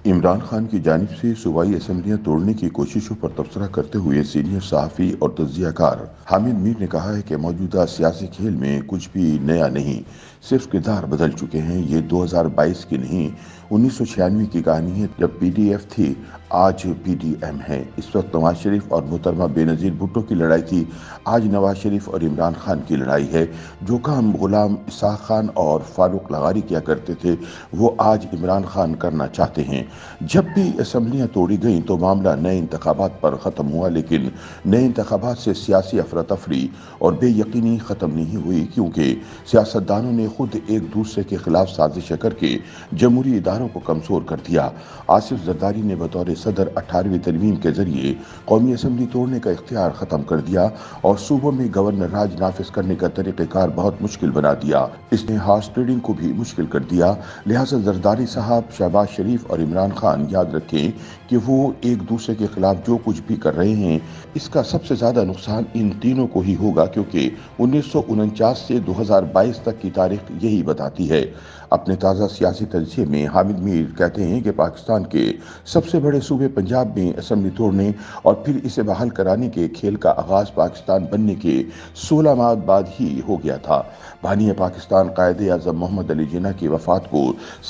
عمران خان کی جانب سے صوبائی اسمبلیاں توڑنے کی کوششوں پر تبصرہ کرتے ہوئے سینئر صحافی اور تجزیہ کار حامد میر نے کہا ہے کہ موجودہ سیاسی کھیل میں کچھ بھی نیا نہیں، صرف کردار بدل چکے ہیں۔ یہ 2022 کی نہیں، 1996 کی کہانی ہے جب پی ڈی ایف تھی، آج پی ڈی ایم ہے۔ اس وقت نواز شریف اور محترمہ بینظیر بھٹو کی لڑائی تھی، آج نواز شریف اور عمران خان کی لڑائی ہے۔ جو کام غلام اسحاق خان اور فاروق لغاری کیا کرتے تھے وہ آج عمران خان کرنا چاہتے ہیں۔ جب بھی اسمبلیاں توڑی گئیں تو معاملہ نئے انتخابات پر ختم ہوا، لیکن نئے انتخابات سے سیاسی افراتفری اور بے یقینی ختم نہیں ہوئی، کیونکہ سیاستدانوں نے خود ایک دوسرے کے خلاف سازشیں کر کے جمہوری اداروں کو کمزور کر دیا۔ آصف زرداری نے بطور صدر 18ویں ترمیم کے ذریعے قومی اسمبلی توڑنے کا اختیار ختم کر دیا اور صوبوں میں گورنر راج نافذ کرنے کا طریقہ کار بہت مشکل بنا دیا۔ اس نے ہارس ٹریڈنگ کو بھی مشکل کر دیا۔ لہٰذا زرداری صاحب، شہباز شریف اور عمران خان یاد رکھیں کہ وہ ایک دوسرے کے خلاف جو کچھ بھی کر رہے ہیں، اس کا سب سے زیادہ نقصان ان تینوں کو ہی ہوگا، کیونکہ 1949 سے 2022 تک کی تاریخ یہی بتاتی ہے۔ اپنے تازہ سیاسی تجزیے میں حامد میر کہتے ہیں کہ پاکستان کے سب سے بڑے صوبے پنجاب میں اسمبلی توڑنے اور پھر اسے بحال کرانے کے کھیل کا آغاز پاکستان بننے کے 16 ماہ بعد ہی ہو گیا تھا۔ بانی پاکستان قائد اعظم محمد علی جناح کی وفات کو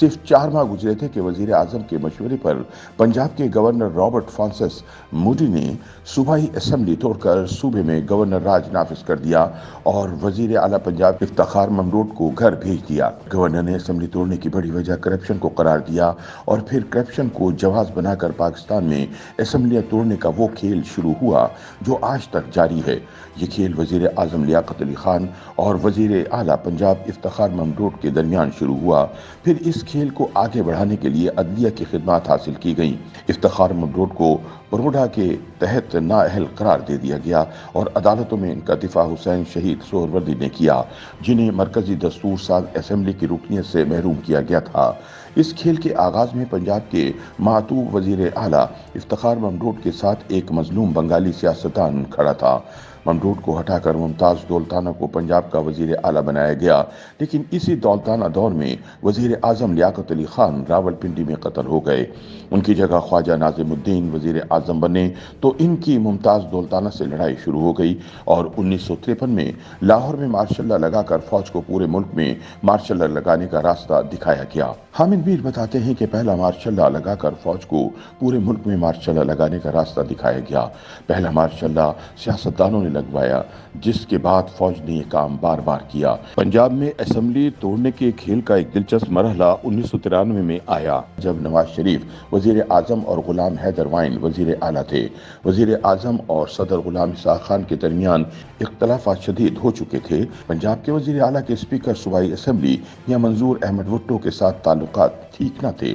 صرف 4 ماہ گزرے تھے کہ وزیر اعظم کے مشورے پر پنجاب کے گورنر رابرٹ فرانسس موڈی نے صوبائی اسمبلی توڑ کر صوبے میں گورنر راج نافذ کر دیا اور وزیر اعلیٰ پنجاب افتخار ممدوٹ کو گھر بھیج دیا۔ گورنر نے اسمبلی توڑنے کی بڑی وجہ کرپشن کو قرار دیا اور پھر کرپشن کو جواز بنا کر پاکستان میں اسمبلیاں توڑنے کا وہ کھیل شروع ہوا جو آج تک جاری ہے۔ یہ کھیل وزیر اعظم لیاقت علی خان اور وزیر اعلیٰ پنجاب افتخار ممدوٹ کے درمیان شروع ہوا۔ پھر اس کھیل کو آگے بڑھانے کے لیے عدلیہ کی خدمات حاصل کی گئیں۔ افتخار ممدوٹ کو بروڈا کے تحت نااہل قرار دے دیا گیا اور عدالتوں میں ان کا دفاع حسین شہید سہروردی نے کیا، جنہیں مرکزی دستور ساز اسمبلی کی رکنیت سے محروم کیا گیا تھا۔ اس کھیل کے آغاز میں پنجاب کے معطوب وزیر اعلیٰ افتخار ممدوٹ کے ساتھ ایک مظلوم بنگالی سیاستدان کھڑا تھا۔ ممدوٹ کو ہٹا کر ممتاز دولتانہ کو پنجاب کا وزیر اعلیٰ بنایا گیا، لیکن اسی دولتانہ دور میں وزیر اعظم لیاقت علی خان راولپنڈی میں قتل ہو گئے۔ ان کی جگہ خواجہ ناظم الدین وزیر اعظم بنے تو ان کی ممتاز دولتانہ سے لڑائی شروع ہو گئی اور 1953 میں لاہور میں مارشل لا لگا کر فوج کو پورے ملک میں مارشل لا لگانے کا راستہ دکھایا گیا۔ حامد میر بتاتے ہیں کہ پہلا مارشل لا لگا کر فوج کو پورے ملک میں مارشل لا لگانے کا راستہ دکھایا گیا۔ پہلا مارشل لا سیاستدانوں نے لگوایا، جس کے بعد فوج نے یہ کام بار بار کیا۔ پنجاب میں اسمبلی توڑنے کے کھیل کا ایک دلچسپ مرحلہ 1993 میں آیا، جب نواز شریف وزیر اعظم اور غلام حیدر وائن وزیر اعلیٰ تھے۔ وزیر اعظم اور صدر غلام اسحاق خان کے درمیان اختلافات شدید ہو چکے تھے۔ پنجاب کے وزیر اعلیٰ کے اسپیکر صوبائی اسمبلی یا منظور احمد بھٹو کے ساتھ تعلقات ٹھیک نہ تھے۔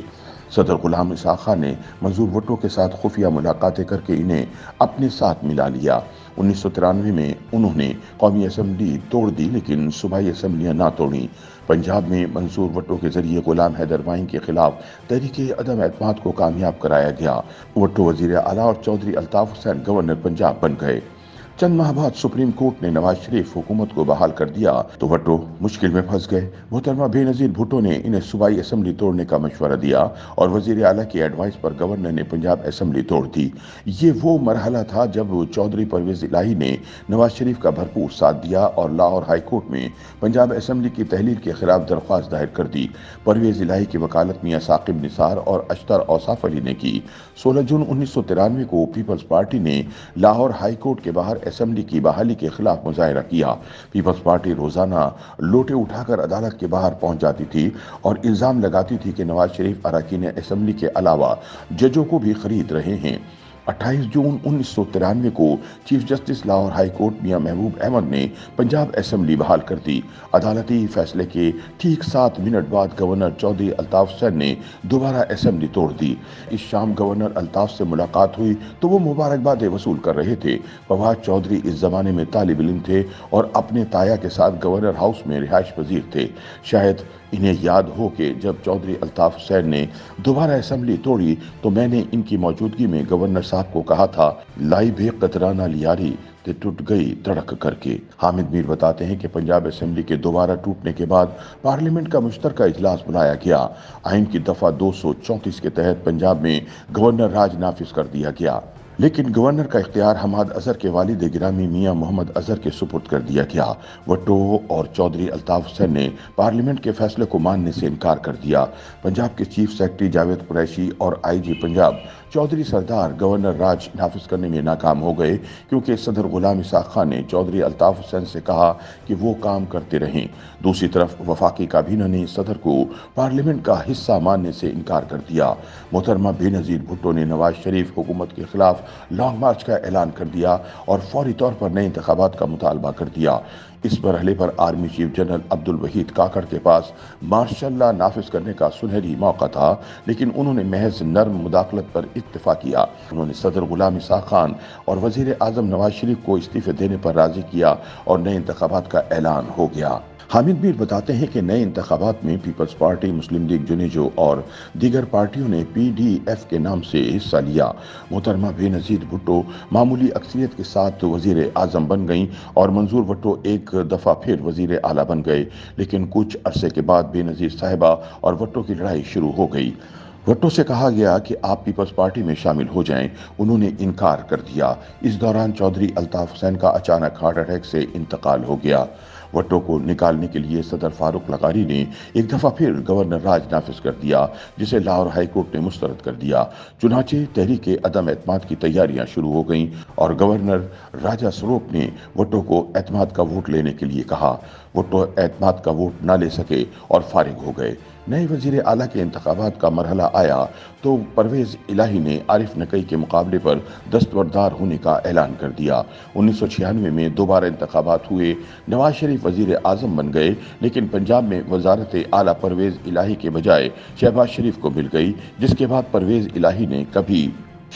صدر غلام اسحاق خان نے منظور بھٹو کے ساتھ خفیہ ملاقاتیں کر کے انہیں اپنے ساتھ ملا لیا۔ 1993 میں انہوں نے قومی اسمبلی توڑ دی، لیکن صوبائی اسمبلیاں نہ توڑیں۔ پنجاب میں منظور بھٹو کے ذریعے غلام حیدر وائن کے خلاف تحریک عدم اعتماد کو کامیاب کرایا گیا۔ بھٹو وزیر اعلیٰ اور چودھری الطاف حسین گورنر پنجاب بن گئے۔ چند ماہ بعد سپریم کورٹ نے نواز شریف حکومت کو بحال کر دیا تو بھٹو مشکل میں پھنس گئے۔ محترمہ بینظیر بھٹو نے انہیں صوبائی اسمبلی توڑنے کا مشورہ دیا اور وزیر اعلیٰ کی ایڈوائس پر گورنر نے پنجاب اسمبلی توڑ دی۔ یہ وہ مرحلہ تھا جب چودھری پرویز الہی نے نواز شریف کا بھرپور ساتھ دیا اور لاہور ہائی کورٹ میں پنجاب اسمبلی کی تحلیل کے خلاف درخواست دائر کر دی۔ پرویز الہی کی وکالت میاں ثاقب نثار اور اشتر اوصاف علی نے کی۔ 16 جون 1993 کو پیپلز پارٹی نے لاہور ہائی کورٹ کے باہر اسمبلی کی بحالی کے خلاف مظاہرہ کیا۔ پیپلز پارٹی روزانہ لوٹے اٹھا کر عدالت کے باہر پہنچ جاتی تھی اور الزام لگاتی تھی کہ نواز شریف اراکین اسمبلی کے علاوہ ججوں کو بھی خرید رہے ہیں۔ 28 جون 1993 کو chief justice Lahore high court میاں محبوب احمد نے پنجاب اسمبلی بحال کر دی۔ عدالتی فیصلے کے ٹھیک 7 منٹ بعد گورنر چودھری الطاف حسین نے دوبارہ اسمبلی توڑ دی۔ اس شام گورنر الطاف سے ملاقات ہوئی تو وہ مبارکبادیں وصول کر رہے تھے۔ فواد چودھری اس زمانے میں طالب علم تھے اور اپنے تایا کے ساتھ گورنر ہاؤس میں رہائش پذیر تھے۔ شاید انہیں یاد ہو کہ جب چودھری الطاف حسین نے دوبارہ اسمبلی توڑی تو میں نے ان کی موجودگی میں گورنر صاحب کو کہا تھا لائی بھی قطرانہ لیاری تے ٹوٹ گئی دڑک کر کے۔ حامد میر بتاتے ہیں کہ پنجاب اسمبلی کے دوبارہ ٹوٹنے کے بعد پارلیمنٹ کا مشترکہ اجلاس بلایا گیا۔ آئین کی دفعہ 234 کے تحت پنجاب میں گورنر راج نافذ کر دیا گیا، لیکن گورنر کا اختیار حماد اظہر کے والد گرامی میاں محمد اظہر کے سپرد کر دیا گیا۔ وٹو اور چودھری الطاف حسین نے پارلیمنٹ کے فیصلے کو ماننے سے انکار کر دیا۔ پنجاب کے چیف سیکرٹری جاوید قریشی اور آئی جی پنجاب چودھری سردار گورنر راج نافذ کرنے میں ناکام ہو گئے، کیونکہ صدر غلام اسحاق خان نے چودھری الطاف حسین سے کہا کہ وہ کام کرتے رہیں۔ دوسری طرف وفاقی کابینہ نے صدر کو پارلیمنٹ کا حصہ ماننے سے انکار کر دیا۔ محترمہ بے نظیر بھٹو نے نواز شریف حکومت کے خلاف لانگ مارچ کا اعلان کر دیا اور فوری طور پر نئے انتخابات کا مطالبہ کر دیا۔ اس مرحلے پر army chief general Abdul Waheed Kakar کے پاس مارشل لا نافذ کرنے کا سنہری موقع تھا، لیکن انہوں نے محض نرم مداخلت پر اکتفا کیا۔ انہوں نے صدر غلام اسحاق خان اور وزیر اعظم نواز شریف کو استعفے دینے پر راضی کیا اور نئے انتخابات کا اعلان ہو گیا۔ حامد میر بتاتے ہیں کہ نئے انتخابات میں پیپلز پارٹی، مسلم لیگ جنیجو اور دیگر پارٹیوں نے پی ڈی ایف کے نام سے حصہ لیا۔ محترمہ بے نظیر بھٹو معمولی اکثریت کے ساتھ وزیر اعظم بن گئیں اور منظور بھٹو ایک دفعہ پھر وزیر اعلیٰ بن گئے، لیکن کچھ عرصے کے بعد بے نظیر صاحبہ اور بھٹو کی لڑائی شروع ہو گئی۔ بھٹو سے کہا گیا کہ آپ پیپلز پارٹی میں شامل ہو جائیں، انہوں نے انکار کر دیا۔ اس دوران چودھری الطاف حسین کا اچانک ہارٹ اٹیک سے انتقال ہو گیا۔ بھٹو کو نکالنے کے لیے صدر فاروق لغاری نے ایک دفعہ پھر گورنر راج نافذ کر دیا، جسے لاہور ہائی کورٹ نے مسترد کر دیا۔ چنانچہ تحریک عدم اعتماد کی تیاریاں شروع ہو گئیں اور گورنر راجہ سروپ نے بھٹو کو اعتماد کا ووٹ لینے کے لیے کہا۔ بھٹو اعتماد کا ووٹ نہ لے سکے اور فارغ ہو گئے۔ نئے وزیر اعلیٰ کے انتخابات کا مرحلہ آیا تو پرویز الہی نے عارف نقی کے مقابلے پر دستبردار ہونے کا اعلان کر دیا۔ 1996 میں دوبارہ انتخابات ہوئے، نواز شریف وزیر اعظم بن گئے، لیکن پنجاب میں وزارت اعلیٰ پرویز الہی کے بجائے شہباز شریف کو مل گئی، جس کے بعد پرویز الہی نے کبھی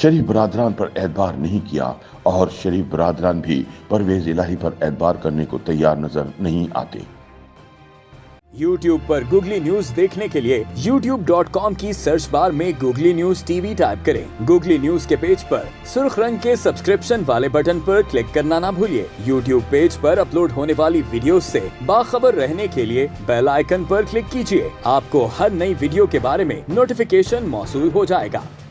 شریف برادران پر اعتبار نہیں کیا اور شریف برادران بھی پرویز الہی پر اعتبار کرنے کو تیار نظر نہیں آتے۔ YouTube پر گوگلی نیوز دیکھنے کے لیے youtube.com کی سرچ بار میں googly news T V type کریں۔ گوگلی نیوز کے پیج پر سرخ رنگ کے سبسکرپشن والے بٹن پر کلک کرنا نہ بھولیے۔ YouTube پیج پر اپلوڈ ہونے والی ویڈیوز سے باخبر رہنے کے لیے بیل آئیکن پر کلک کیجیے۔ آپ کو ہر نئی ویڈیو کے بارے میں نوٹیفیکیشن موصول ہو جائے گا۔